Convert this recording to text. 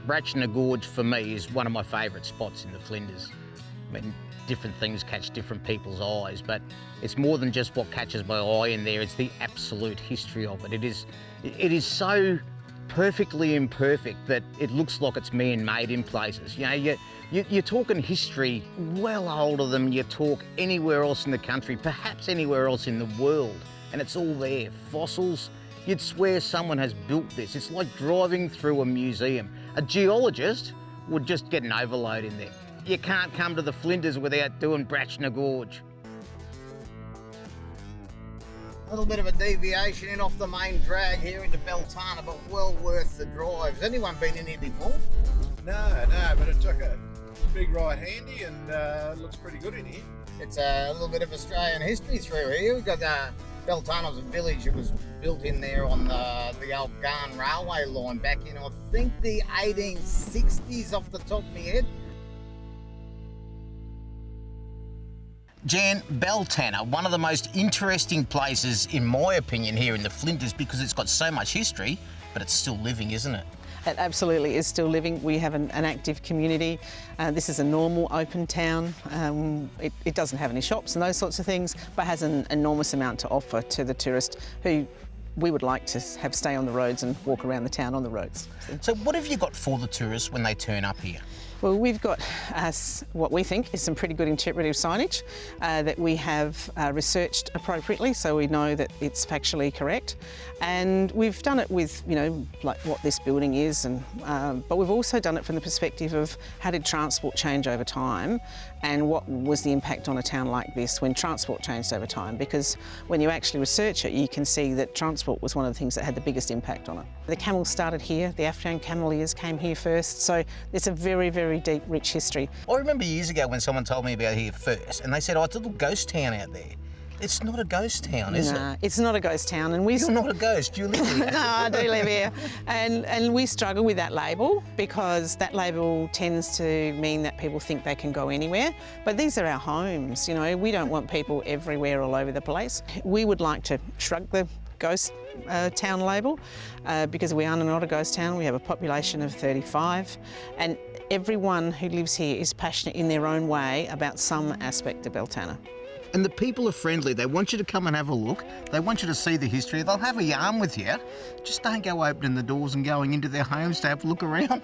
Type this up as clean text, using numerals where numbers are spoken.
Brachner Gorge for me is one of my favourite spots in the Flinders. I mean, different things catch different people's eyes, but it's more than just what catches my eye in there, it's the absolute history of it. It is so perfectly imperfect that it looks like it's man-made in places. You know, you're talking history well older than you talk anywhere else in the country, perhaps anywhere else in the world, and it's all there. Fossils, you'd swear someone has built this. It's like driving through a museum. A geologist would just get an overload in there. You can't come to the Flinders without doing Brachner Gorge. A little bit of a deviation in off the main drag here into Beltana, but well worth the drive. Has anyone been in here before? No, but it took a big right handy and it looks pretty good in here. It's a little bit of Australian history through here. We've got Beltana was a village. It was built in there on the old Garn railway line back in, I think, the 1860s off the top of my head. Jan, Beltana, one of the most interesting places, in my opinion, here in the Flinders because it's got so much history, but it's still living, isn't it? It absolutely is still living. We have an active community. This is a normal open town. It doesn't have any shops and those sorts of things, but has an enormous amount to offer to the tourist who we would like to have stay on the roads and walk around the town on the roads. So what have you got for the tourists when they turn up here? Well, we've got what we think is some pretty good interpretive signage that we have researched appropriately, so we know that it's factually correct. And we've done it with, you know, like what this building is, and but we've also done it from the perspective of how did transport change over time, and what was the impact on a town like this when transport changed over time. Because when you actually research it, you can see that transport was one of the things that had the biggest impact on it. The camels started here, the Afghan cameleers came here first, so it's a very, very deep, rich history. I remember years ago when someone told me about here first, and they said, oh, it's a little ghost town out there. It's not a ghost town, is it? No, it's not a ghost town. And You're not a ghost, you live here. No, I do live here. And we struggle with that label because that label tends to mean that people think they can go anywhere. But these are our homes, you know. We don't want people everywhere all over the place. We would like to shrug the ghost town label because we are not a ghost town. We have a population of 35 and everyone who lives here is passionate in their own way about some aspect of Beltana. And the people are friendly. They want you to come and have a look. They want you to see the history. They'll have a yarn with you. Just don't go opening the doors and going into their homes to have a look around.